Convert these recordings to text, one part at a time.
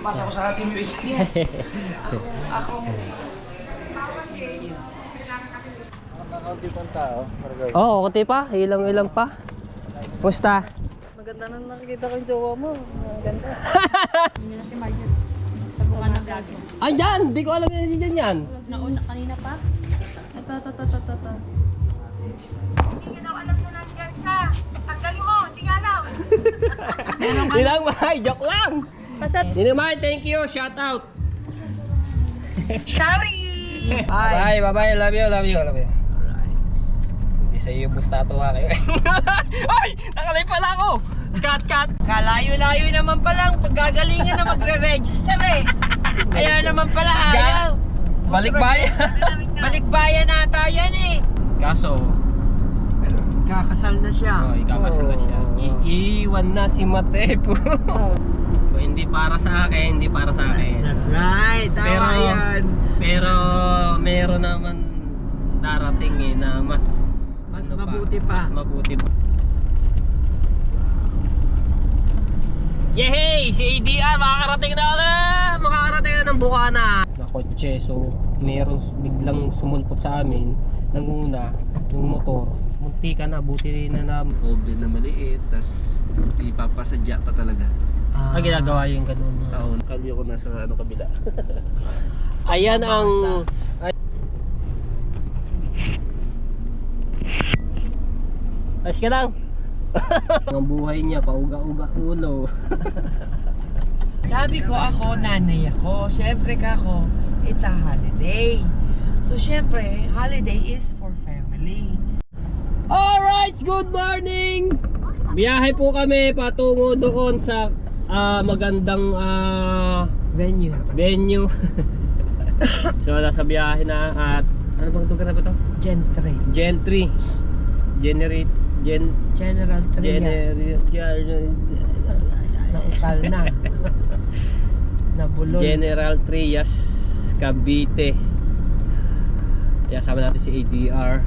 Pasa ko sa Team USA. Yes. Ako. Nakakaunti pang tao. Oo, kunti pa. Ilang pa. Musta? Maganda na nakikita ko yung jowa mo. Maganda. Hindi na si Marjorie. Sa bunga ng vlog. Andyan! Di ko alam na dyan yan. Nauna kanina pa. Ito. Hindi niya daw alam na nandiyan siya. Tanggalin mo, hindi nga daw. Ilang bahay, joke lang. Pasat. Ninamay, thank you. Shout out. Sorry! Bye, bye, love you. Alright. Hindi sa iyo busta to ha kayo. Ay! Nakalay pala ako! Cut! Kalayo-layo naman palang paggagalingan na magre-register eh. Kaya naman pala ayaw. Balikbayan. Balikbayan ata yan eh. Kaso, Kakasal na siya. ikakasal na siya. Iiwan na si Matepo. Kung hindi para sa akin, hindi para sa akin. That's right. Tama yan. Pero meron naman darating eh na mas Mabuti pa. Mabuti pa. Yehey! Si ADR makakarating na ng Bukana. Na kotse, so meron biglang sumulpot sa amin. Nanguna yung motor. Munti ka na, buti na namin. Oven na maliit, tas ipapasadya pa talaga. Ginagawa yung ganun. Taon, kalyo ko nasa kabila. Ayan ang... Ayos ka lang. Ang buhay niya, pauga-uga ulo. Sabi ko ako, nanay ako. Siyempre ka ako, it's a holiday. So siyempre, holiday is for family. Alright, good morning! Biyahe po kami patungo doon sa magandang venue. So nasa biyahe na at ano bang lugar na ba ito? Gentry. General Trias. Naukal na. Nabulol. General Trias, Cavite. Kaya sama natin si ADR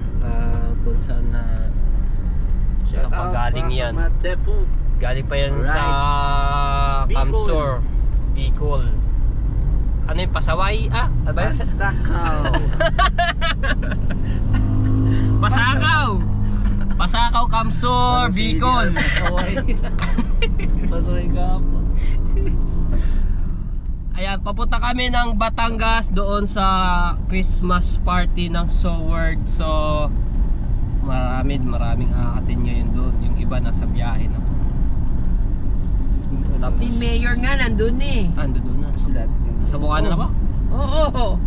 kung saan na saan pa galing yan. Galing pa yan sa Kamsor, Bicol. Ano yung Pasaway? Ano ba yun? Pasakaw, Kamsor, Bicol. Pasaway ka po. Ayan, papunta kami ng Batangas doon sa Christmas party ng Soward. So, maraming aatin ngayon doon. Yung iba nasa biyahe na po. Tapos, Team Mayor nga nandun eh. ando doon na. Sa Bukana na ba? Oo.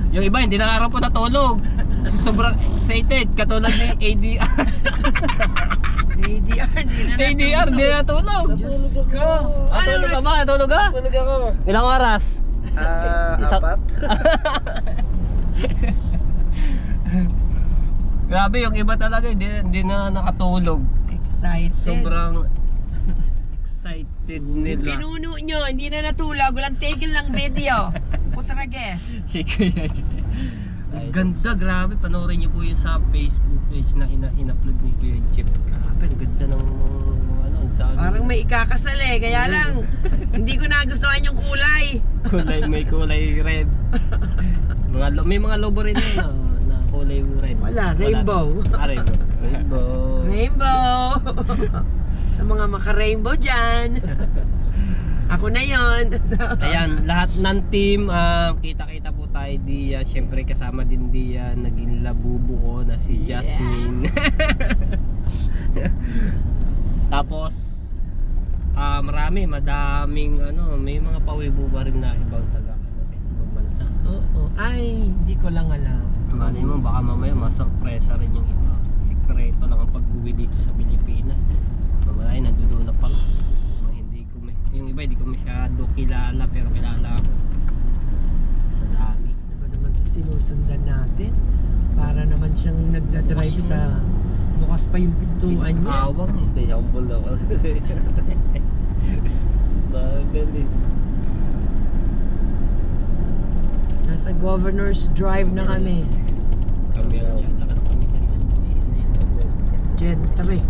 Yung iba hindi na araw po natulog. Sobrang excited katulad ni ADR. ADR hindi na natulog. Diyos ko. Natulog ka ba? Natulog ka? Tulog ako. Ilang oras? Apat. Grabe yung iba talaga hindi na nakatulog. Excited. Sobrang excited nila. Pinuno nyo, hindi na natulog. Walang tigil ng video. Putrages. Si Kuya Jeff. Ang ganda, grabe. Panoorin niyo po yun sa Facebook page na in-upload ni Kuya Jeff. Grabe, ang ganda ng ang dami. Parang may ikakasal eh. Kaya lang, hindi ko nagustuhan yung kulay. May kulay red. May mga logo rin yun na kulay red. Wala, rainbow. Rainbow. Rainbow. Sa mga maka-rainbow dyan. Ako na yon. Ayan, lahat ng team, kita-kita po tayo diyan. Siyempre kasama din diyan, naging labubo ko na si Jasmine. Tapos, madaming may mga pawibuba rin na ibang ibang bansa. Oo. Ay, hindi ko lang alam. Malay mo, baka mamaya masurpresa rin yung iba. Sikreto lang ang pag-uwi dito sa Pilipinas. Mamaya, nandoon na pala. Yung iba hindi ko masyado kilala pero kilala ako sa dami. Ano ba naman ito sinusundan natin? Para naman siyang nagdadrive sa... Bukas pa yung pintuan niya. Awang eh. Stay humble ako. Bagal eh. Nasa Governor's Drive na kami. Kami ang yata ka ng pamilya ni Subos. Gentry.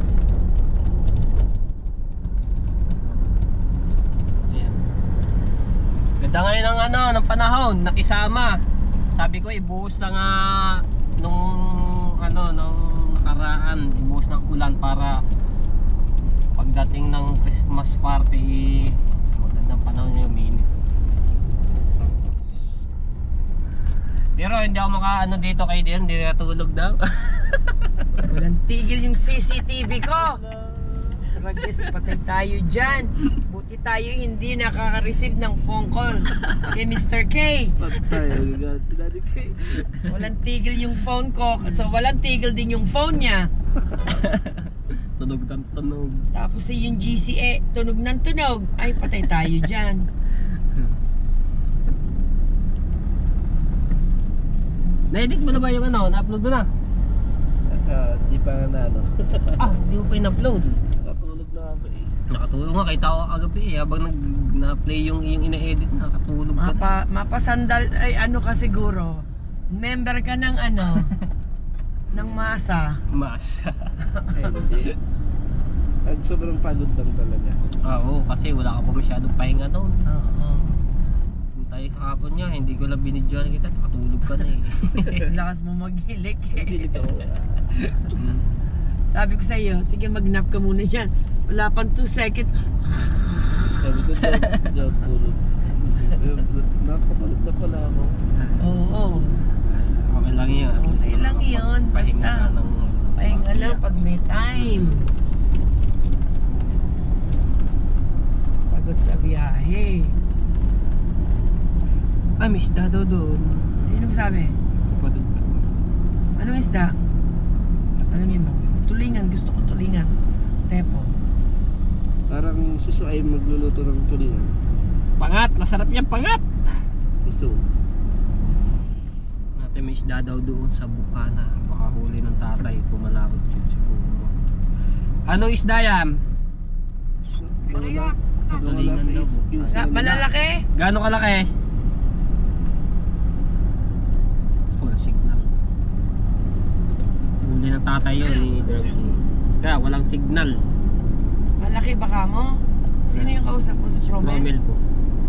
Ayan. Ganda ngayon ng ng panahon, nakisama. Sabi ko ibuhos na nga nung nakaraan, ibuhos ng ulan para pagdating ng Christmas party, magandang panahon yung minute. Pero hindi ako dito kay Dian, hindi natulog daw. Walang tigil yung CCTV ko. Tragis, patay tayo dyan. Buti tayo hindi nakaka-receive ng phone call kay Mr. K. Patay, agad si Daddy K. Walang tigil yung phone ko, so walang tigil din yung phone niya. Tunog ng tunog. Tapos yung GCA, tunog ng tunog. Ay, patay tayo dyan. Na-edit mo na ba yung na-upload mo na? Di pa na Hindi mo pa in-upload. Natulog na ako eh. Nakatulog nga, kita ko kagabi habang na-play yung ina-edit, nakatulog ka na. Mapasandal, ay ano ka siguro, member ka ng ng masa. Masa. Hindi. Sobrang pagod lang talaga. Oo, kasi wala ka pa masyadong pahinga doon. Oo. Tayo kahapon niya, hindi ko lang binidyoan kita, nakatulog ka na eh. Lakas mo maghilik Hindi eh. ito. Sabi ko sa'yo, sige mag-nap ka muna dyan. Wala pang 2 seconds. Sabi ko, daw tulog. Nakapalog na pala ako. Oo. Okay lang yun. At least Okay lang yun, pahinga basta. ka ng Pahinga lang pag may time. Pagod sa biyahe. Ay, may isda daw doon. Sino sabi? Kapatid ko. Anong isda? Anong mo? Tulingan, gusto ko tulingan. Tepo. Parang si Su ay magluluto ng tulingan. Pangat! Masarap yan, pangat! Si Su. Natin may isda daw doon sa Bukana. Baka huli ng tatay, pumalaot yun siguro. Anong isda yan? Nawala Tulingan sa daw. excuse. Malalaki? Gaano kalaki? Wala signal. Huli ng tatay yun ni Derby. Kaya walang signal. Malaki baka mo? Sino yung kausap mo sa Promel? Promel po.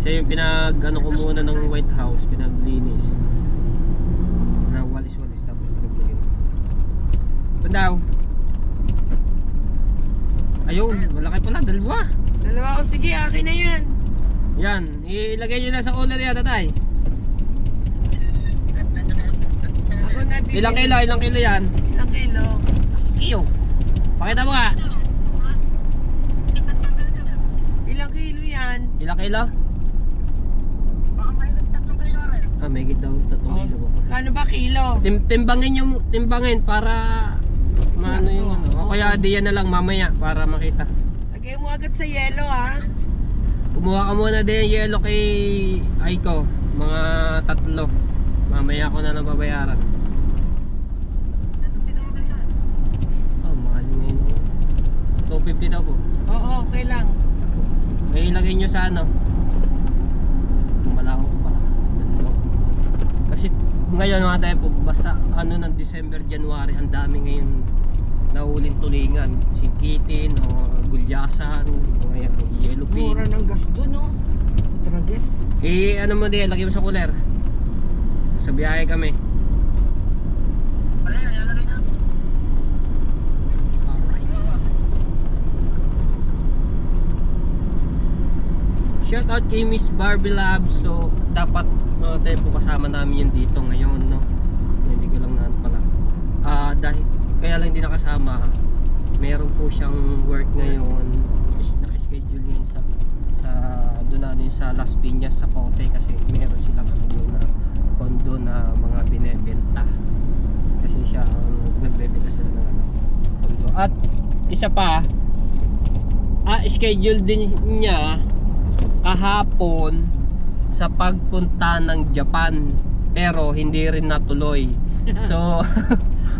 Siya yung ko muna ng White House, pinaglinis. Walis-walis tapos pinaglinis. Ito daw. Ayun, malaki pala, dalawa. Dalawa ko, sige, akin na yan. Yan, ilagay nyo na sa cooler yan, tatay. Ako na bibili. Ilang kilo yan? Ilang kilo? Iyo. Pakita mo nga. Ilang kilo yan? Ilang kilo? May daw 3 kilo. Kano ba kilo? Timbangin para maano yung O kaya diyan na lang mamaya para makita. Lagay mo agad sa yelo ha. Kumuha ka muna din yung yellow kay Aiko. Mga 3. Mamaya ko na babayaran. Mahal ngayon. 250 daw po. Oo, okay lang. May ilagay nyo sa malako pa. Kasi ngayon mga tayo po, basta ng December, January, ang dami ngayon nahuling tulingan. Singkitin o gulyasan o yellowfin. Mura ng gasto no? Tragis. Mo din, lagay mo sa cooler. Sa biyahe kami. Shout out kay Miss Barbie Labs. So dapat tayo po kasama namin yun dito ngayon, no? Hindi ko lang pala. Dahil kaya lang hindi nakasama. Meron po siyang work ngayon. Naka-schedule yun sa doon natin sa Las Piñas sa Pote kasi meron silang doon na condo na mga binebenta. Kasi siya nagbebenta sila ng condo. At isa pa, schedule din niya kahapon sa pagpunta ng Japan pero hindi rin natuloy. So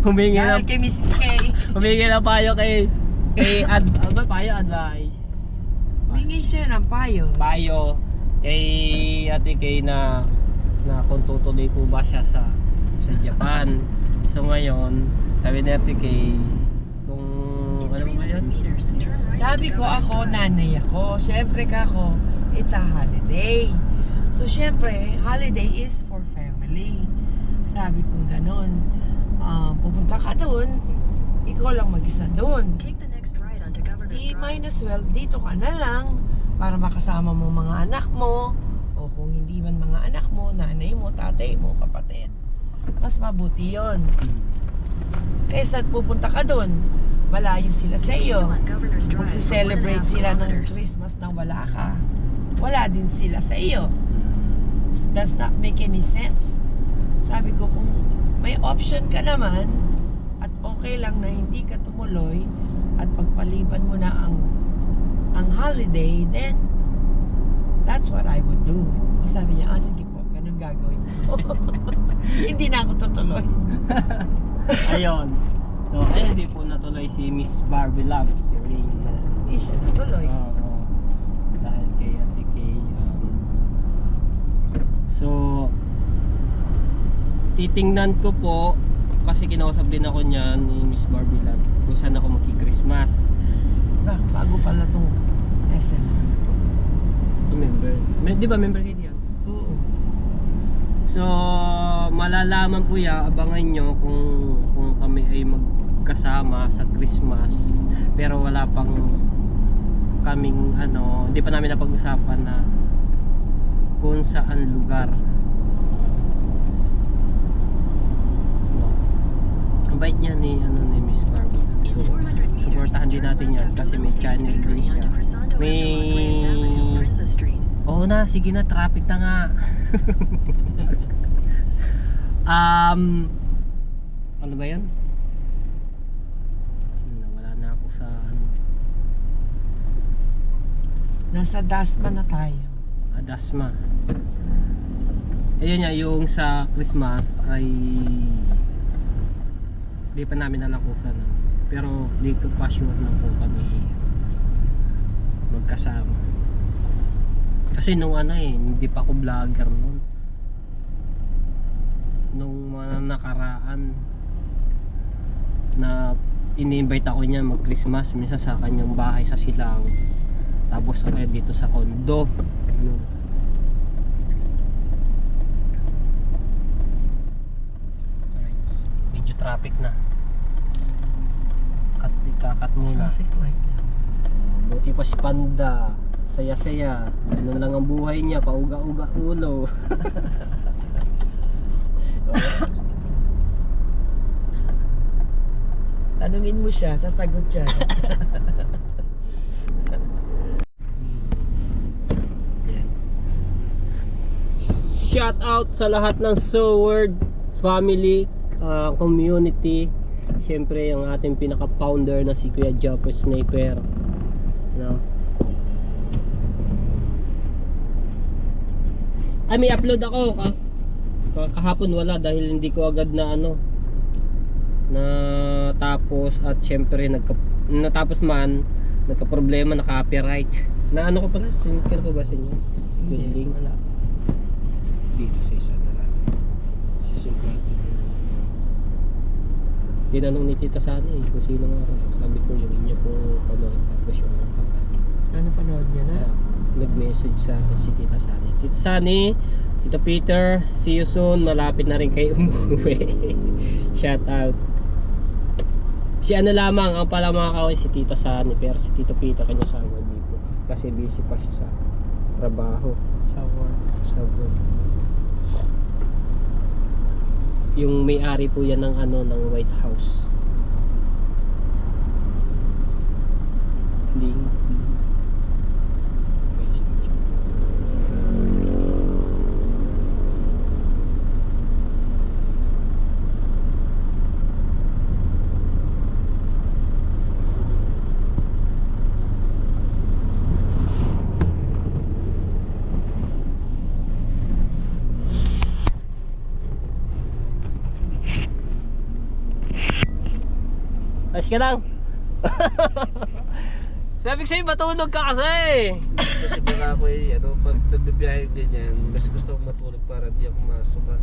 humingi na Kay Mrs. K. humingi na payo kay advice. Humingi siya ng payo. Payo kay Ate Kay na kung tutuloy po ba siya sa Japan. So ngayon, sabi ni Ate Kay kung ano ba yun? Sabi ko ako, nanay ako. Siyempre ka ako, it's a holiday. So So, syempre, holiday is for family. Sabi kong ganon. Pupunta ka doon, ikaw lang mag-isa doon. Might as well, dito ka na lang para makasama mo mga anak mo, o kung hindi man mga anak mo, nanay mo, tatay mo, kapatid. Mas mabuti yon. Kaysa pupunta ka doon, malayo sila sa iyo. Magse-celebrate sila ng Christmas nang wala ka. Wala din sila sa iyo. Does not make any sense. Sabi ko, kung may option ka naman at okay lang na hindi ka tumuloy at pagpaliban mo na ang holiday, then that's what I would do. Sabi niya, sige po, ganun gagawin ko. Hindi na ako tutuloy. Ayun. So, ayun, di po natuloy si Miss Barbie Love, si Ray. Hindi siya natuloy. Oo. Dahil kay Ate Kay. So, titingnan ko po, kasi kinausap din ako niyan ni Miss Barbie Love, kung saan ako magki-Christmas. Bago pala itong SM na ito. Member. Di ba member kayo diyan? Oo. So, malalaman po ya, abangan nyo kung kami ay magkasama sa Christmas. Pero wala pang kaming hindi pa namin napag-usapan na kung saan lugar. No. Ang bait niya ni Miss Barbie. So, supportahan din natin yan kasi may channel din siya. Oo na, sige na, traffic na nga. Ano ba yan? Wala na ako sa Nasa Dasma na tayo. Dasma. Ayun nga, yung sa Christmas ay di pa namin alam kung saan. Pero di ko pa sure na po kami magkasama. Kasi nung hindi pa ako vlogger noon. Nung mga nakaraan na ini-invite ako niya mag-Christmas minsan sa kanyang bahay sa Silang. Tapos ako dito sa condo. Alright. Medyo traffic na. Ikakat muna. Traffic light lang. Buti pa si Panda. Saya-saya. Ganun lang ang buhay niya. Pauga-uga ulo. Tanungin mo siya, sasagot siya. Shout out sa lahat ng Soward family, community. Siyempre yung ating pinaka-founder na si Kuya Jopper Sniper. Ay, may upload ako. Kahapon wala dahil hindi ko agad na na tapos, at syempre natapos man nagka-problema na copyright. Na ko pala, sinigil ko ba sa inyo? Hindi, wala. Dito sa isa na lang. Tinanong ni Tita Sani kung sino nga. Sabi ko yung inyo po pamangkin, tapos yung kapatid. Ano panood niya na? Nag-message sa akin si Tita Sani. Tita Sani, Tito Peter, see you soon. Malapit na rin kayo umuwi. Shout out. Si lamang ang pala mga kaway, si Tita Sani, pero si Tito Peter kanya sama dito kasi busy pa siya sa trabaho, Sa work. Yung may-ari po yan ng ng White House. Link. Ayos ka lang. Sabi ko sa'yo, matulog ka kasi. Kasi baka ako pag nagbibiyahe ganyan, mas gusto kong matulog para di ako masuka.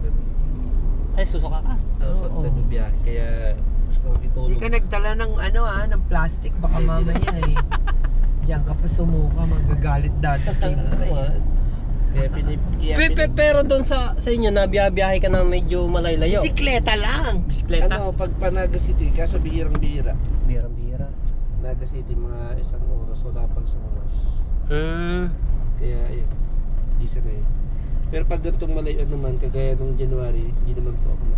Ay, susuka ka? Pag nagbibiyahe, kaya gusto kong itulog. Hindi ka nagdala ng ng plastic, baka mamaya Diyan ka pa sumuka, magagalit dadating mo sa'yo. Pero doon sa inyo, nabiyahe ka na medyo malaylayo. Bisikleta lang. Bisikleta? Ano, pag Naga City, kaso bihirang-bihira. Bihira-bihira. Naga City, mga 1 oras, wala pang 1 oras. Kaya, ayun, di sanay. Pero pag ganitong malayuan naman, kagaya nung January, hindi naman po ako na.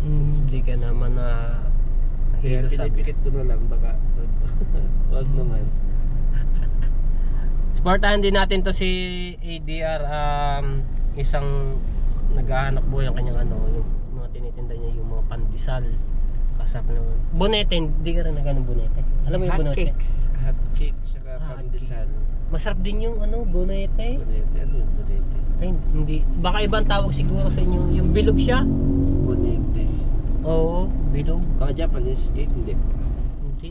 Hindi ka naman na Kaya hilo sabi. pinipikit ko na lang, baka wag naman. Supportahan din natin to si ADR, isang naghahanap buhay ang kanyang yung mga tinitinda niya, yung mga pandesal. Kasap naman. Bonete, hindi ka rin naghanap bonete. Alam mo yung Hot bonete? cakes. Hot cake, saka Hot pandesal. Masarap din yung bonete. Bonete, ano yung bonete? Ay, hindi. Baka ibang tawag siguro sa inyo. Yung bilog siya? Bonete. Oo, bilog. Japanese cake, hindi. Hindi.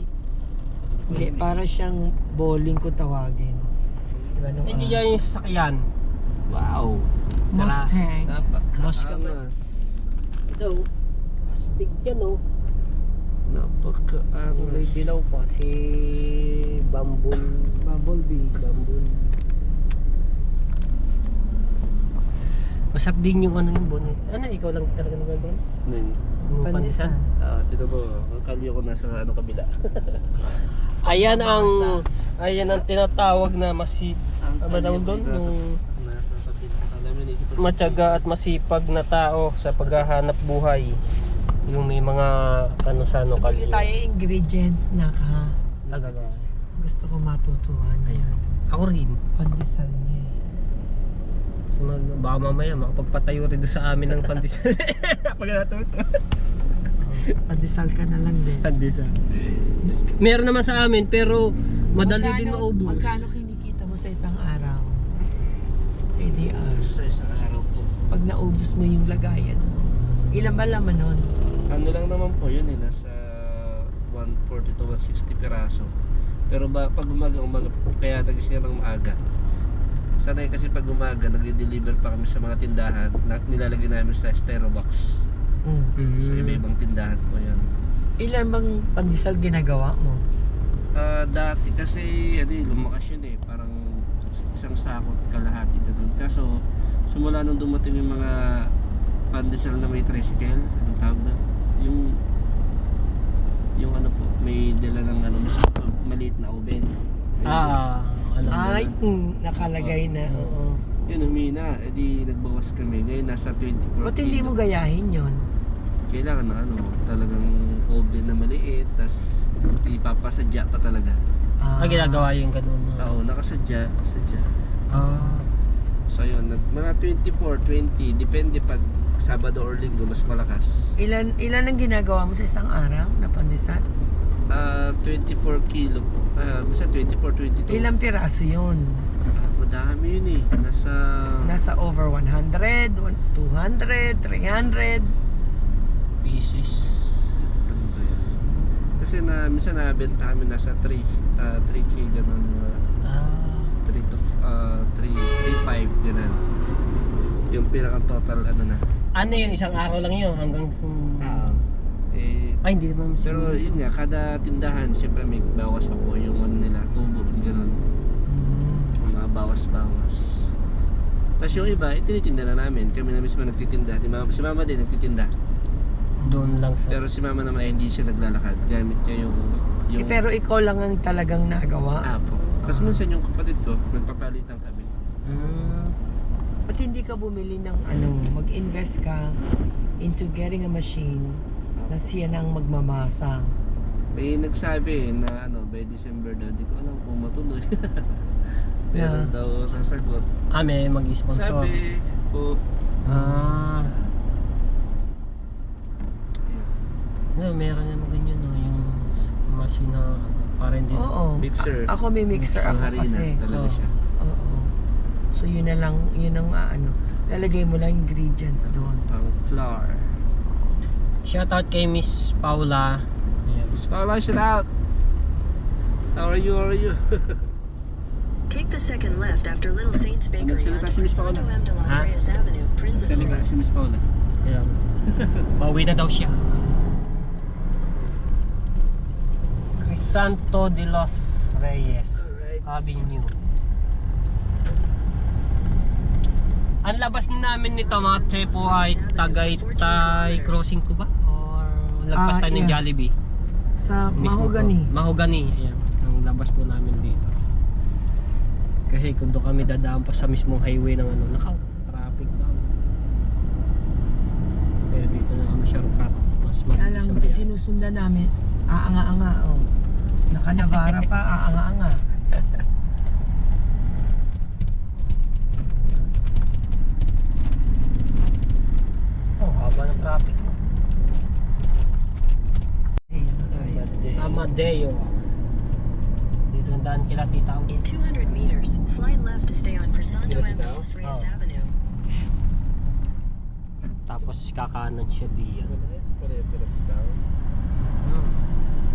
Hindi, para siyang bowling ko tawagin. Diba nung Hindi yan yung sasakyan. Wow! Mustang. Boss ka ba? Napaka-angas. Ito, astig yan May Napaka-angas. dilaw pa. Si Bumblebee. Bamboo. Masarap din yung yung bonnet. Ikaw lang talaga nagagawa? Yung Pandesal. pandesal. Tito mo, ang kalyo ko nasa kabila. Ayan ang tinatawag na ano tawag doon? Nasa kabila. Alam mo, hindi Matyaga at masipag na tao sa paghahanap buhay. Yung may mga So, bili kalyo. tayo ingredients na Agagawa. gusto ko matutuhan. Ayan. Ako rin. Pandesal niya. Baka mamaya makapagpatayo rin doon sa amin ng pandesal. Pag natuto. Pandesal ka na lang din. Pandesal. Meron naman sa amin pero madali din maubos. Magkano kinikita mo sa isang araw? ADR. Sa isang araw po. Pag naubos mo yung lagayan mo. Ilan ba laman nun? Ano lang naman po yun nasa 140 to 160 piraso. Pero pag umaga, kaya nagising ng maaga. Sanay kasi pag umaga, nagde-deliver pa kami sa mga tindahan na nilalagay namin sa styro box. So iba-ibang tindahan po yan. Ilan bang pandesal ginagawa mo? Dati kasi lumakas yun parang isang sakot kalahati ganun. Kaso simula nung dumating yung mga pandesal na may tricycle, anong tawag doon? Yung ano po, may dala ng maliit na oven. Ay, nakalagay na. Oo. Yun, humina. Nagbawas kami. Ngayon nasa 24 Ba't hindi mo gayahin yun? Kailangan na talagang oven na maliit, tas ipapasadya pa talaga. Ginagawa yung ganun. Oo, nakasadya. So yun, mga 24, 20, depende pag Sabado or Linggo, mas malakas. Ilan ang ginagawa mo sa isang araw na pandesal? 24 kilo po. Basta 24, 22. Ilang piraso yun? Madami yun Nasa over 100, 200, 300. Pieces. Ano ba yan? Kasi minsan nabenta kami nasa 3K ganun. 3 to 3.5 ganun. Yung pinaka total Ano yung isang araw lang yun hanggang ay hindi naman pero yun nga, kada tindahan siyempre may bawas pa po yung nila, tubo, gano'n. Mga bawas-bawas. Tapos yung iba, tinitinda na namin. Kami na mismo nagtitinda. Si mama din nagtitinda. doon lang sa Pero si mama naman ay hindi siya naglalakad. Gamit niya yung Pero ikaw lang ang talagang nagawa. apo. Tapos minsan yung kapatid ko, nagpapalitan kami. Ba't hindi ka bumili ng mag-invest ka into getting a machine na siya nang magmamasa? May nagsabi na by December daw, di ko alam kung matuloy. Pero daw sasagot. may mag-sponsor. Sabi po, meron naman ganyan yung machine na parang din. Oo. mixer. Ako may mixer Ang ako harina kasi. talaga siya. Oo. So yun na lang, yun ang lalagay mo lang ingredients doon. Pang flour. Shoutout kay Miss Paula. Ayan. Miss Paula, shout out! How are you? Take the second left after Little Saints Bakery Nagsalita onto si Miss Paula. Crisanto M. de Los Ha? Reyes Avenue, Princess Salita Street. si Miss Paula. Ayan. Pauwi na daw siya. Crisanto de Los Reyes Alright. Avenue. Ang labas namin nito mga Chepo ay Tagaytay crossing ko ba? Or lagpas tayo ng yeah. Jollibee? Sa Mismo Mahogany. po. Mahogany, ayan. Ang labas po namin dito. Kasi kung doon kami dadaan pa sa mismong highway ng ano, traffic daw. Kaya dito na kami shortcut. Mas Kaya lang, mabilis ang biyahe. sinusundan namin. Aanga-anga, oh. Naka-Navara pa, aanga-anga. Oh, haba ng traffic mo. Amadeo. Dito ang daan kila Tita. In 200 meters, slide left to stay on Crisanto and Los Reyes Oh. Avenue. Tapos kakanan siya diyan. Pare-pare si Tao.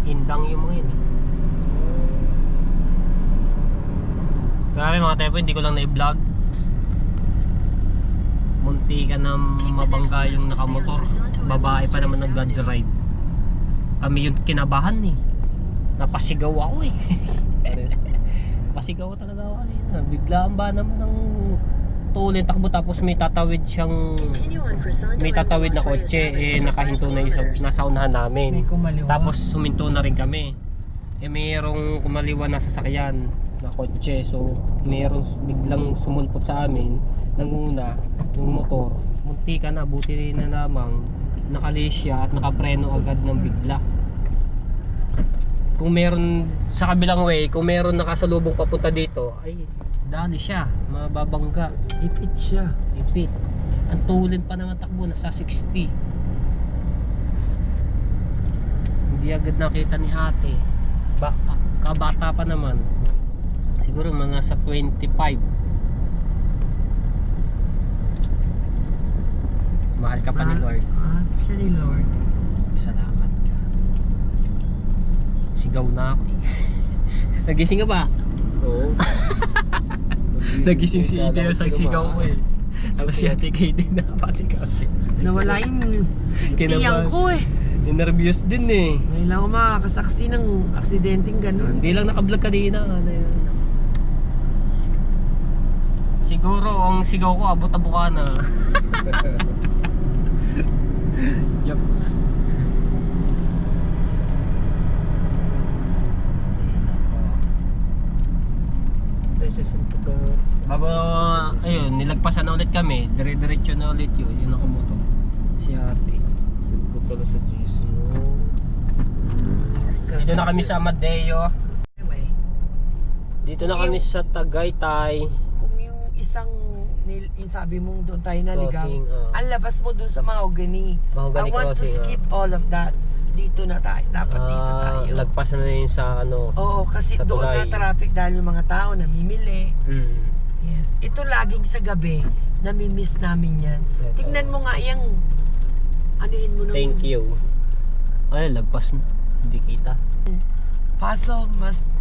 Indang yung mga yun eh. Grabe mga tepo, hindi ko lang na-vlog. Munti ka na mabangga yung nakamotor. Babae pa naman nag-drive. Kami yung kinabahan eh. Napasigaw ako eh. Pasigaw talaga ako kanina. Biglaan ba naman ng tulin takbo tapos may tatawid siyang Continue on Crisanto may and tatawid na Los Reyes kotse Avenue eh for 5 nakahinto na yung kilometers. nasa unahan namin. May kumaliwa. Tapos suminto na rin kami. Eh mayroong kumaliwa na sasakyan na kotse. So mayroong biglang sumulpot sa amin. Nanguna yung motor. Munti ka na, buti na lamang nakalis siya at nakapreno agad ng bigla. Kung meron sa kabilang way, kung meron nakasalubong papunta dito, ay dali siya, mababangga. Ipit siya. Ipit. Ang tulin pa naman takbo, nasa 60. Hindi agad nakita ni ate. Kabata pa naman. Siguro mga nasa 25. Mahal ka pa ni Lord. Siya ni Lord. Salamat ka. Sigaw na ako eh. Nagising ka ba? Oo. Nagising si Ide sa sigaw ko eh. Tapos si Ate Kay din napasigaw. Nawala yung tiyang ko eh. Nervyos din eh. Ngayon lang ako makakasaksi ng aksidenteng ganun. Hindi lang naka-vlog kanina. Siguro ang sigaw ko abot-abuka na. Joke lang. Bago, ayun, nilagpasan na ulit kami. Dire-diretso na ulit yun. Yun ako moto. Si ate. Send ko pala sa GC. Dito na kami sa Amadeo. Highway. Dito na kami sa Tagaytay. Kung yung isang yung sabi mong doon tayo naligaw, Crossing, ang labas mo doon sa Mahogany. Mahogany I want to crossing, skip all of that. Dito na tayo. Dapat dito tayo. Lagpasan na yun sa ano. Oo, kasi sa doon na tulay. traffic dahil yung mga tao namimili. Yes. Ito laging sa gabi, namimiss namin yan. Ito. Tignan mo nga yung anuhin mo nung Thank you. Ay, lagpas na. Hindi kita. Puzzle must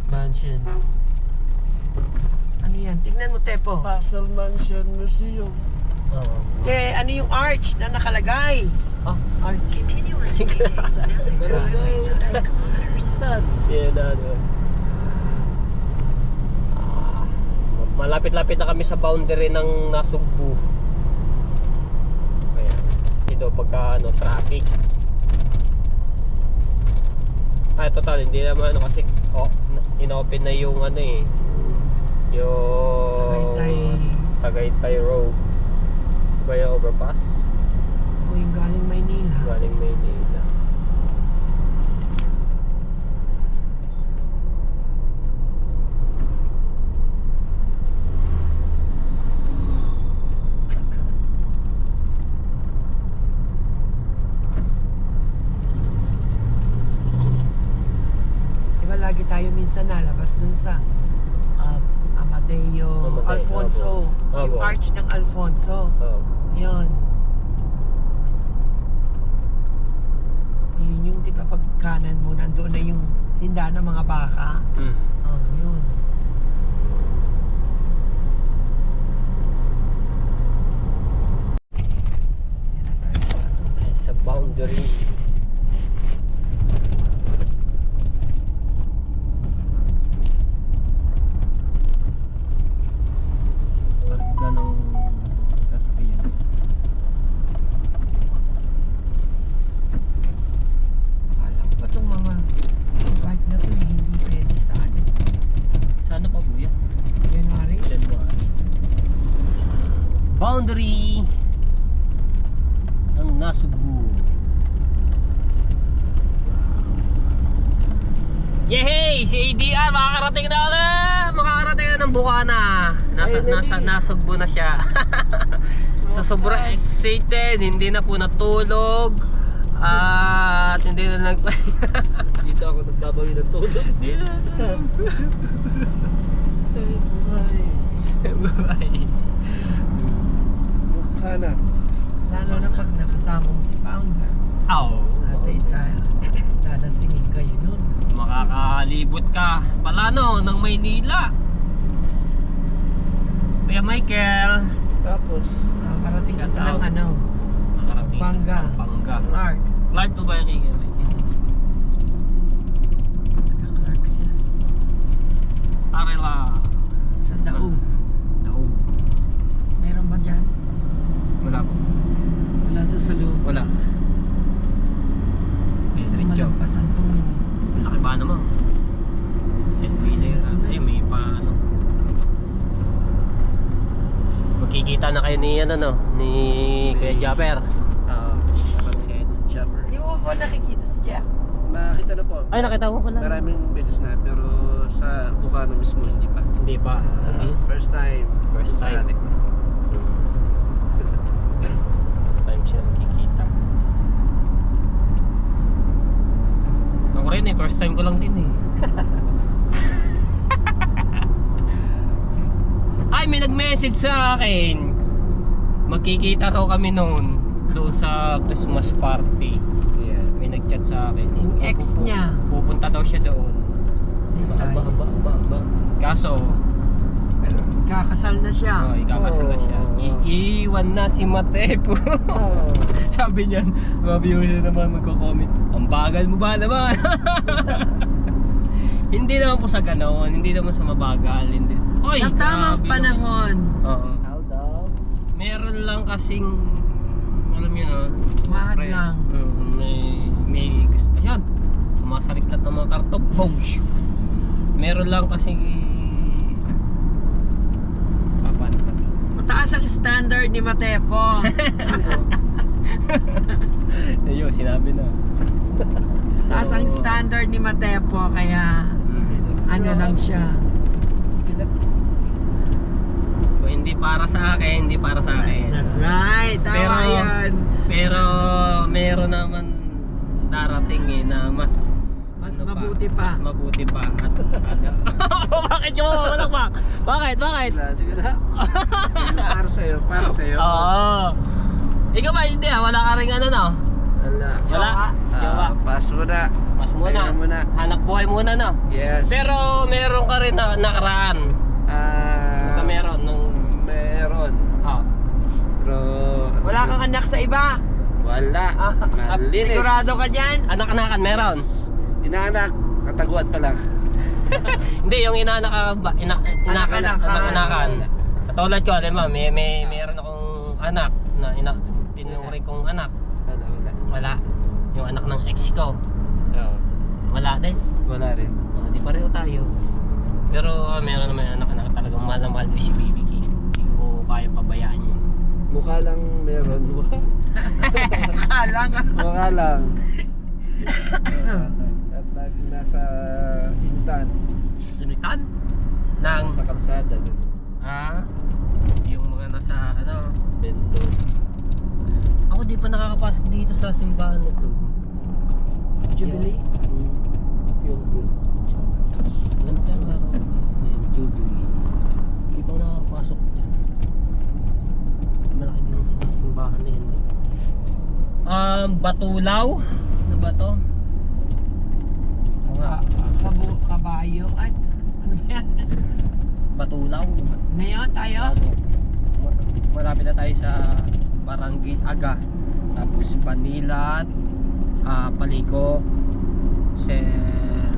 Mansion. ano yan? Tignan mo, Tepo. Castle Mansion Museum. Oo. Eh, ano yung arch na nakalagay? Art. Continue on to maintain Nasugbu Highway for 3 kilometers. Sad. Yan na, ano. Malapit-lapit na kami sa boundary ng Nasugbu. Ayan. Dito pagka ano, traffic. Total, hindi naman ano kasi inopen na yung ano eh. Yung Tagaytay Road. Ba yung overpass? O yung galing Maynila. Galing Maynila. Diba lagi tayo minsan nalabas dun sa Amadeo, Alfonso. Abo. Yung arch ng Alfonso. Oh. Yun. Yun yung diba pag kanan mo, nandoon na yung tindahan ng mga baka. Oh, yun. Sa boundary. Karga talaga ng sasakyan. Akala ko pa itong mga bike na to hindi pwede sa ano. Sa ano pa po yan? January. Boundary ng Nasugbu. Yehey! Si ADR makakarating na ulit! Makakarating na ng Bukana. Nasugbu na siya. So sobrang excited, hindi na po natulog. At hindi na Dito ako nagbabawi ng tulog. Hindi na buhay. Mukha na. Lalo na pag nakasama mo si founder. Aw. Atay tayo. Lalasingin kayo nun. Makakalibot ka pala no ng Maynila. Kuya Michael. Tapos, Nakakarating ka pa ng ano. Makarating. Pampanga. Pampanga. Sa Clark. Clark po ba yung kay Kuya Michael? Naka-Clark siya. Arela. Sa Daog. Daog. Meron ba dyan? Wala po. Wala sa Salud. Wala. Gusto Medyo. malampasan itong Laki ba naman? Ay, may pa ano. Magkikita na kayo ni ano no, ni Kuya Japper. kapag siya yung jumper. Hindi mo po nakikita si Jeff. Nakita na po. Ay, nakita ko pala. Maraming beses na, pero sa Bukana mismo hindi pa. Hindi pa. First time. First time. First time siya nakikita. Ako rin eh, first time ko lang din eh. Ay, may nag-message sa akin. Magkikita raw kami noon doon sa Christmas party. Yeah. May nag-chat sa akin. Yung ex niya. Pupunta daw siya doon. Aba. Kaso, Kakasal na siya. ikakasal na siya. Iiwan na si Matepo. Sabi niyan, mga viewers na naman magko-comment, ang bagal mo ba naman? Hindi naman po sa ganon, hindi naman sa mabagal. Hindi. Oy, Sa tamang grabe panahon. naman. Oo. Hold up. Meron lang kasing, alam niyo na, Mahal pre- lang. may gusto. Ayun, sumasariklat ng mga kartok. Bogs. Meron lang kasing paano ba to? Mataas ang standard ni Matepo. Ayun, sinabi na. Mataas ang standard ni Matepo, kaya ano lang siya. Kung hindi para sa akin, hindi para sa akin. That's right. Tama Pero, yan. pero meron naman darating eh na mas mabuti pa. Mas mabuti pa. At bakit yung wala pa? Bakit? Sige na. Para sa'yo. Oo. Ikaw ba hindi ah? Wala ka rin ano no? Wala. Wala? Jowa. Pass mo na. Mas muna. Ayun muna. Hanap buhay muna no? Yes. Pero meron ka rin na nakaraan. Meron nung meron. Pero Wala kang anak sa iba. wala. Malinis. Sigurado ka dyan? anak-anakan meron. Inaanak, kataguan pa lang. Hindi, yung inaanak-anakan. Katulad ko, alam mo, meron akong anak na tinuri kong anak. Wala. Yung anak ng ex ko. Wala din. Wala rin. Di pareho tayo. Pero meron naman anak-anak talagang mahal na mahal ko si Baby K. Hindi ko kaya pabayaan yun. Mukha lang meron. Akala nga. Mukha lang. At laging nasa intan. Limitan? Nang, Sa kalsada. yung mga nasa ano. Bendon. Ako di pa nakakapasok dito sa simbahan na to. Jubilee? Yung good. Ganda nga araw. Jubilee. Di pa ako nakakapasok dyan. Malaki din sa simbahan na yun. Batulaw? Ano ba to? Kabayo. Ay, ano ba yan? Batulaw? Ngayon tayo? Malapit na tayo sa Barangay Aga. Tapos Banilat, Paliko, Central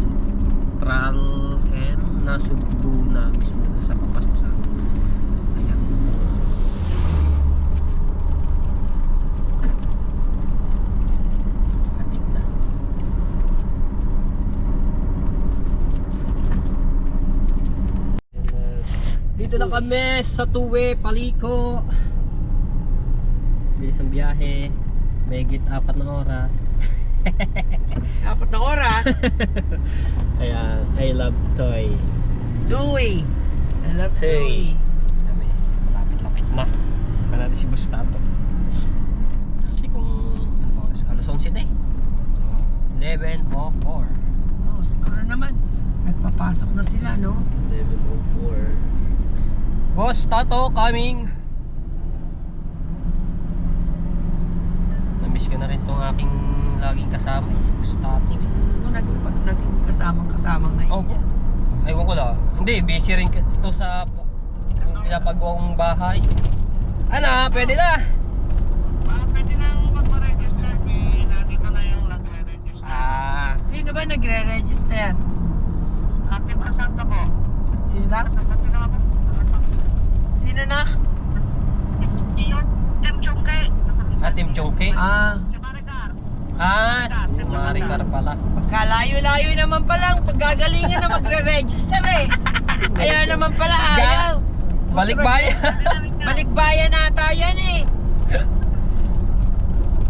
and Nasugbu na mismo doon sa papasok sa akin. Ayan. kami sa Tuwe, Paliko. Bilis ang biyahe. Megit 4 na oras. 4 na oras. Ayan, I love toy. Dewey. I love Hey. Dewey. Kami, malapit-lapit na. Kaya natin si Bustato. Kasi kung ano oras, alas 11 na eh. 11:04. Oh, siguro naman. Nagpapasok na sila, no? 11:04. Boss Tato coming. Namiss ko na rin tong aking laging kasama si Boss Tato. Kung naging kasamang-kasama ngayon. Oh, aywan ko lang. Hindi, busy rin ito sa pinapagawang bahay. Ano, pwede na. Pwede na magpa-register. Nandito na yung nagre-register. Ah, Sino ba nagre-register? Ate Pasanta po. Sino na? Sino na? Yung Team Chungke. Team Chongke. Ah, Si Maricar. Si Maricar pala. pagkalayo-layo naman palang paggagalingan na magre-register eh. Kaya naman pala ayaw. Balikbayan. Balikbayan ata yan eh.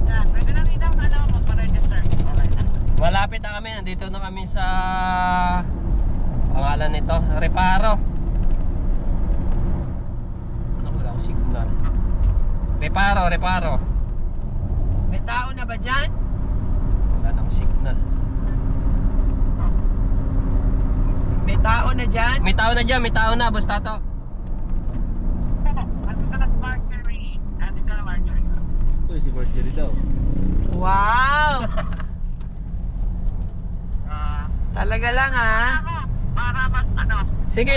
Yan, pwede na rin daw magpa-register. Okay na. Malapit na kami. Nandito na kami sa pangalan nito, Reparo. Ano, wala akong signal. Reparo. May tao na ba dyan? Wala na akong signal. May tao na dyan? May tao na dyan, may tao na, Boss Tato. Andito na si Marjorie. Andito na Marjorie. Uy, si Marjorie daw. Wow! Talaga lang ha. Para mag Sige.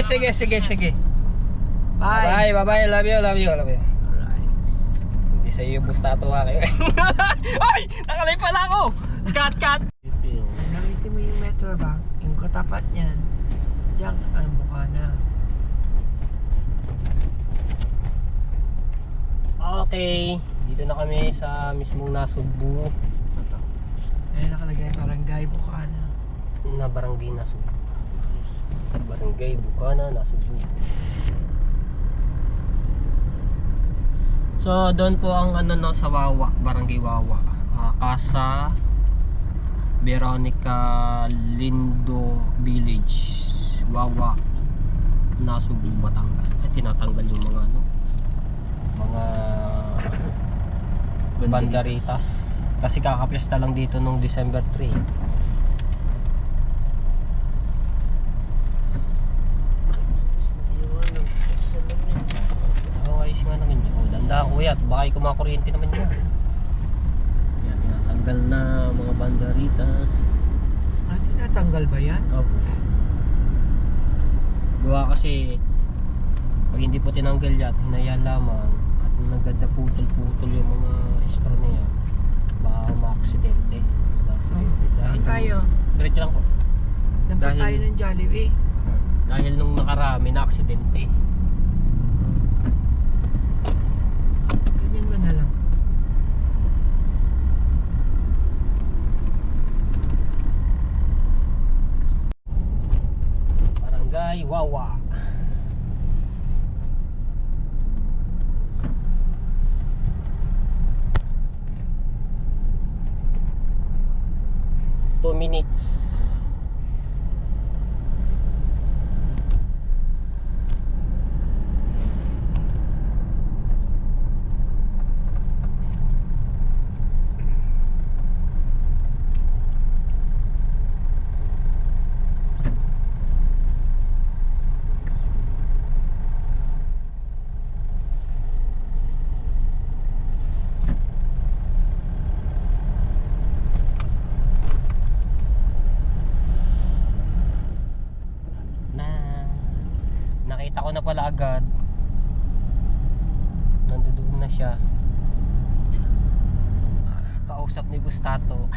Bye. Bye. Love you. Alright. Hindi sa iyo, Boss Tato ha kayo. Ay! Nakalay pala ako! Cut! Nakita mo yung Metro Bank? Yung katapat niyan. Diyan ang mukha na. Okay. Dito na kami sa mismong Nasugbu. Ayun nakalagay Barangay Bukana. Na Barangay Nasugbu. Barangay Bukana, Nasugbu. So doon po ang ano no, sa Wawa, Barangay Wawa. Casa Veronica Lindo Village, Wawa, Nasugbu, Batangas. Ay tinatanggal yung mga ano, mga banderitas. Kasi kakapiesta lang dito nung December 3. Ayos nga naman yun. Danda kuya, baka kumakuryente naman yun. Yan, tinatanggal na mga banderitas. Tinatanggal ba yan? Opo. Gawa kasi pag hindi po tinanggal yan, hinayaan lamang at naganda putol-putol yung mga estro na yan, baka ma-aksidente. Saan tayo? Diretso lang po. Lampas Dahil- tayo ng Jollibee. Dahil nung nakarami na-aksidente. Ganyan mo na lang. Barangay Wawa. Two minutes. Nakita ko na pala agad. Nandoon na siya. Kausap ni Bustato.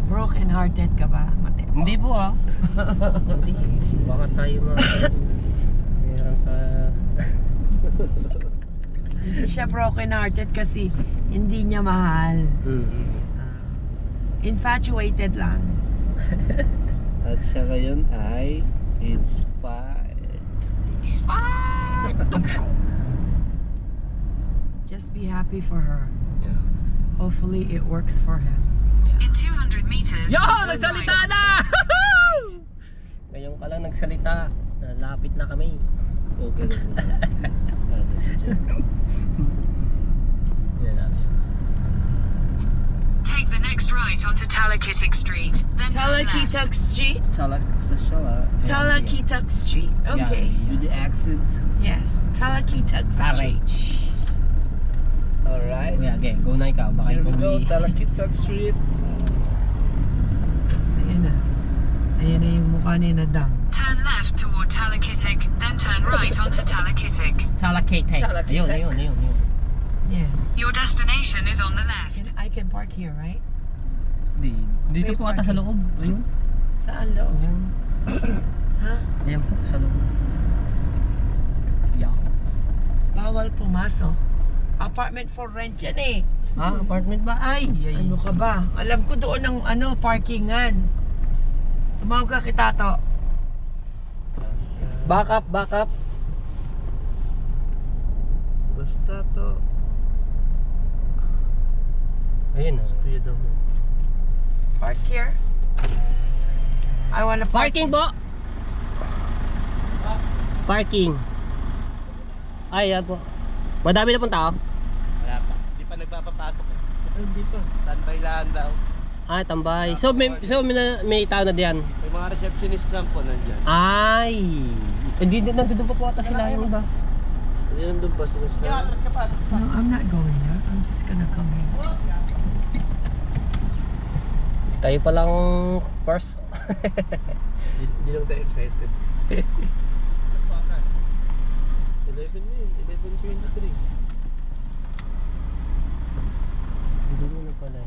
Broken hearted ka ba, Mateo? Hindi po ah. Hindi. Baka tayo meron ka. Hindi siya broken hearted kasi hindi niya mahal. Infatuated lang. At siya ngayon ay inspired. Just be happy for her. Yeah. Hopefully it works for him. In 200 meters. Yo! Nagsalita na! Ngayon ka lang nagsalita. Nalapit na kami. Okay na muna. Yan na. Take the next right onto Talakitik Street, then turn left. Talakitak Street. Salak sa Shala. Talakitak Street. Okay. With the accent. Yes. Talakitak Street. Courage. Alright. Yeah, okay, go na ikaw. Baka Here we ikaw go, may... Talakitak Street. Ayan na. Ayan na yung mukha ni Nadang. Turn left toward Talakitik, then turn right onto Talakitik. Salakate. Salakate. Ayun. Yes. Your destination is on the left. I can park here, right? Dito May po ata sa parking. loob. Ayun. Saan loob? Ayan. Ha? Ayan po, sa loob. Yeah. Bawal pumasok. Apartment for rent yan eh. Ah, apartment ba? Ay! Ano ka ba? Alam ko doon ang parkingan. Tumawag ka kay Tato. Back up. Basta to. Ayun na. Kuya daw mo. Park here. I wanna park. Parking po! Parking. Ay, yan po. Madami na pong tao? Wala pa. Hindi pa nagpapapasok eh. Hindi pa. Standby lang daw. Ah, tambay. So may tao na diyan. May mga receptionist lang po nandyan. Ay! Hindi nandun pa po ata sila yung iba. Yan doon pa sila sa... Atras ka pa. No, I'm not going there. I'm just gonna come here. Tayo palang first. Hindi lang tayo excited. 11 na yun. 11:23. Hindi na pala.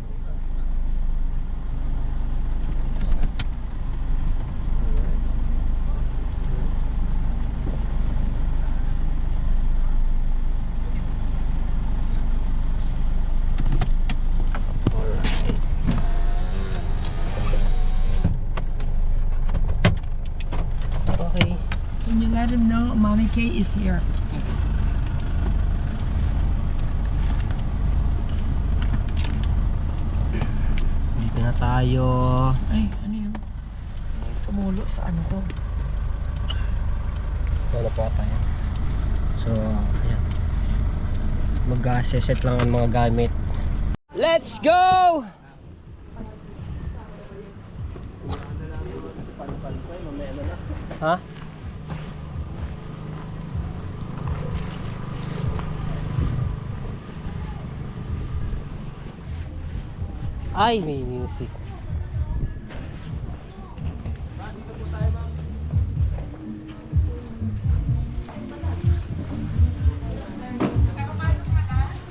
Okay. Can you let him know Mommy K is here? Dito na tayo. Ay, ano yun? Tumulo sa ano ko. Wala po tayo. So, ayan. Mag-set lang ang mga gamit. Let's go! Ha? Ay, may music.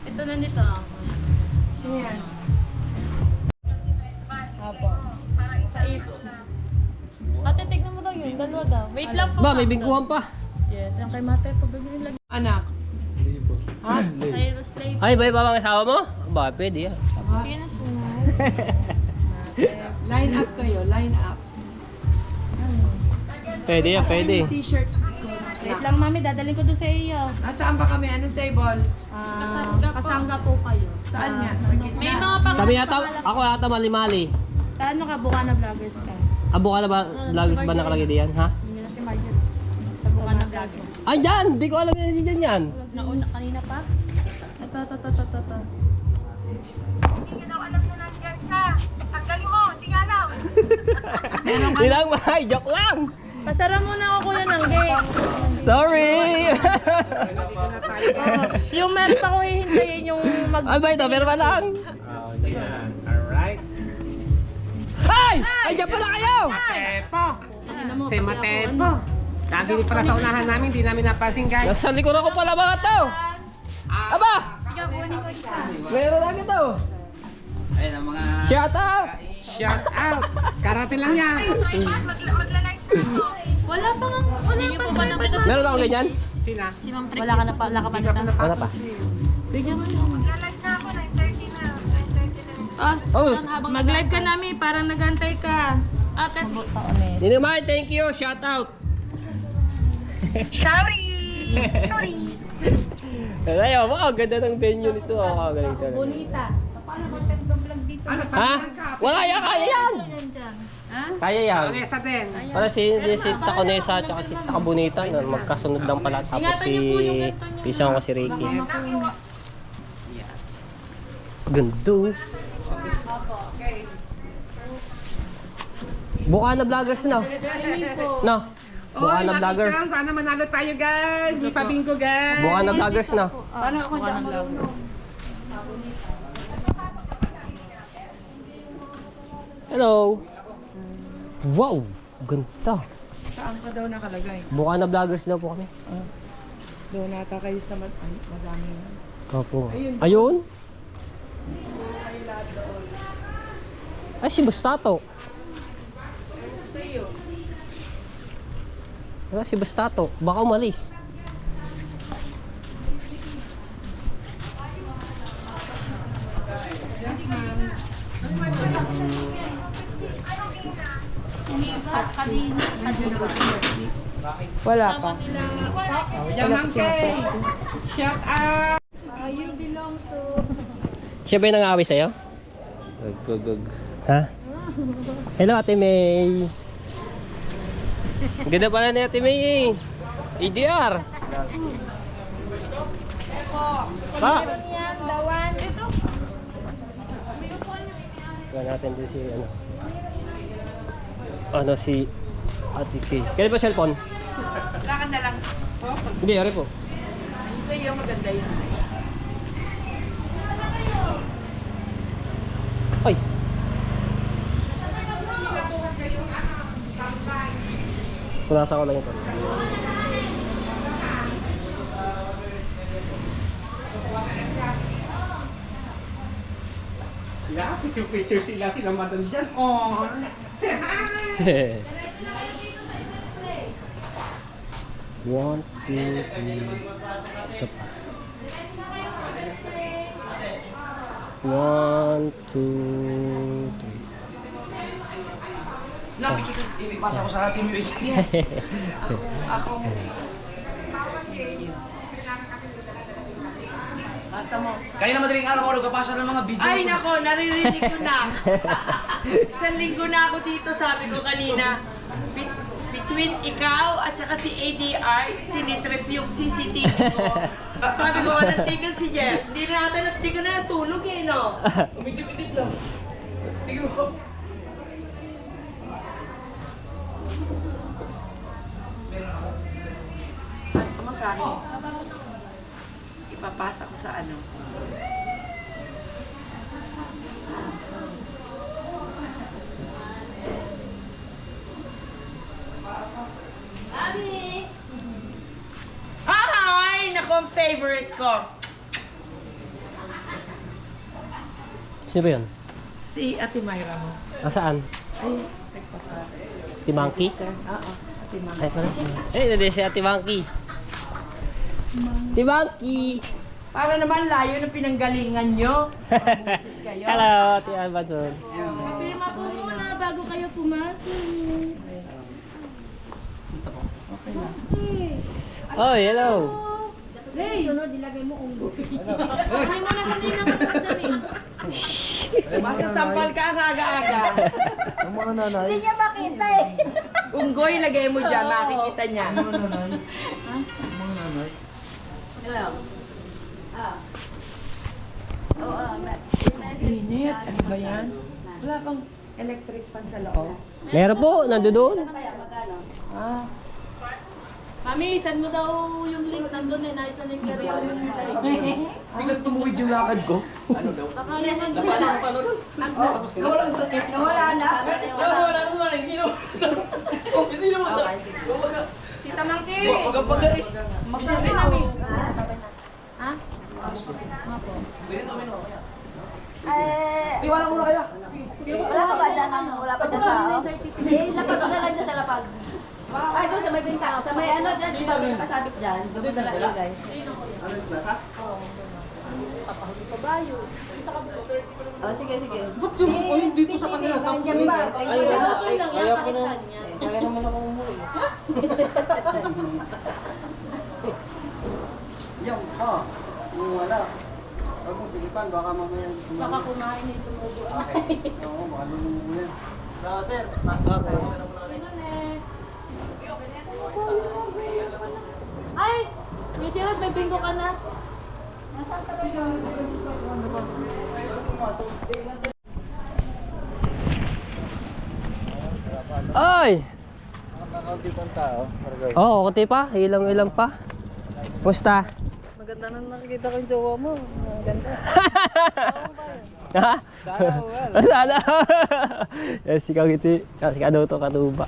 Ito na dito. Sino yan? Apo. Sa ito. Ate, tignan mo daw yun. Dalawa daw. Wait lang po. Ba, may bingkuhan pa. Yes, yung kay Mate. Pabigyan lagi. Anak. Ha? Kay Slave. Ay, ba yung asawa mo? Ba, pwede yan. Sige na sunod. Line up kayo, line up. Pwede yan, pwede. T-shirt. Wait lang, mami. Dadaling ko doon sa iyo. Nasaan ba kami? Anong table? Kasangga po kayo. Saan nga? Sa gitna. May mga pang... Kami yata, ako yata mali-mali. Sa ano ka, Bukana Vloggers ka? Abo ka na ba, vloggers ba nakalagay diyan, ha? Hindi na si Marjorie. Sa Bukana Vloggers. Andyan! Di ko alam na dyan yan. Nauna kanina pa? Ito. Hindi niya daw alam na nandiyan siya. Tanggalin mo, hindi nga alam. Ilang mahay, joke lang! Pasara muna ako kuya ng gate. Sorry! Yung meron pa ko hihintayin yung mag... Ano ba ito? Pero pa lang! Alright. Ay! Ay, dyan pala kayo! Si Matepo. Lagi di pala sa unahan namin, di namin napansin guys. Nasa likuran ko pala mga to! Aba! Meron lang ito! Ayun ang mga Shout out! shout out. Karate lang niya. Magla-live ako. Wala pa nga. Wala pa nga. Meron ako ganyan? Sina? Wala ka na pa. Wala ka pa dito. Wala pa. Bigyan mo lang. Magla-live na ako, 9:30 na. 9:30 na. Ah, Oh, mag-live ka namin. Parang nagantay ka. Ate. Ninamay, thank you. Shout out. Sorry! Sorry! Ayaw, wow, ganda ng venue nito. Galing talaga. Bonita. Paano content ng vlog dito? Ha? Wala yan, kaya yan. Nandyan. Ha? Kaya yan. Vanessa din. Wala si Taco Nesa at si Taco Bonita na magkasunod lang pala. Tapos si pisang ko si Ricky. Gando. Buka na vloggers na. No. Buka na vloggers. Sana manalo tayo guys. Di pa bingo guys. Buka na vloggers na. Paano ako dyan marunong? Hello. Wow, ganda. Saan ka daw nakalagay? Buka na vloggers daw po kami. Doon nata kayo sa madami. Opo. Ayun. Ay, si Bustato. Wala si Bustato. Baka umalis. Wala pa. Yamang case. Shout out. You belong to... Siya ba yung nangawi sa'yo? Gagag. Ha? Hello, Ate May. Ganda pala ni Ate May eh. ADR. Pa! Yan, dawan. Ito. Gawin natin din si ano si Ate Kay. Kailan ba cellphone? Lakad na lang. Oh, Hindi, yari po. yung sa'yo, maganda yun sa'yo. Ay! Punasa ko lang ito. Sila, picture sila madam dyan. Oh. One, two, three. Isa pa. 1, 2, 3. Ipasa ko sa Team USA. Ako. Asa mo? Kaya na madaling araw ako nagpapasa ng mga video. Ay nako, naririnig ko na. Isang linggo na ako dito, sabi ko kanina. Between ikaw at saka si ADR, tinitrip yung CCTV ko. Sabi ko, walang tigil si Jeff. Hindi ka na natulog eh, no? Umitip-itip lang. Tigil mo. Pasa mo sa akin. Ipapasa ko sa ano. Mami! Hi! Naku, ang favorite ko. Sino ba yun? Si Ate Myra mo. Saan? Ay, nagpapa... Timangki? Oo, Ate Myra. Ay, pala siya. Eh, hindi si Ate Monkey. Timangki! Para naman layo ng pinanggalingan nyo. Kayo. Hello, Ate Albatson. Pirma po muna bago kayo pumasok. Okay lang. Oh, hello. Hey! Sunod, ilagay mo unggo. Ilagay mo na sa nina mo dyan eh. Masasampal ka ang aga-aga. Ang mga nanay. Hindi niya makita eh. Unggoy, lagay mo dyan. Makikita niya. Ang mga nanay. Ang mga nanay. Hello. Init. Ano ba yan? Wala pang electric fan sa loob. Meron po, nandoon. Ah. Mami, send mo daw yung link nandun eh. Naisa link na rin yung live. Biglang tumuwid yung lakad ko. Ano daw? Baka message mo Napala lang. ko pa nun. Nawala ang sakit. Nawala na. Nawala na naman. Sino? Sino mo? Kumbaga. Tita Mangki. Huwag ang pag eh. Kasi namin. Ha? Pwede to, Mino. Iwanan ko na kaya. Wala pa ba dyan? Wala pa dyan tao? Eh, lapag ko na lang dyan sa lapag. Ay, doon sa may bintana. Sa may ano dyan, sa may kasabit dyan. Doon ko na lang ilagay. Ano yung plaza? Oh, sige, sige. Yung dito sa kanila, tapos Nandiyan ba? Kaya ko na. Kaya naman ako umuwi. Yan ha. Yung wala. Huwag mong sigipan, baka mamaya baka kumain ito mo. Okay. Oo, baka lumubo yan. Sir. Okay. Ay! Kuya Gerald, may bingo ka na. Nasaan ka rin? Ay! Nakakaunti pang tao. Maragay. Oo, konti pa. Ilang pa. Musta? Maganda na nakikita ko yung jowa mo. Maganda. Ha? Sana. Yes, si Kagiti. Si Kaduto Katuba.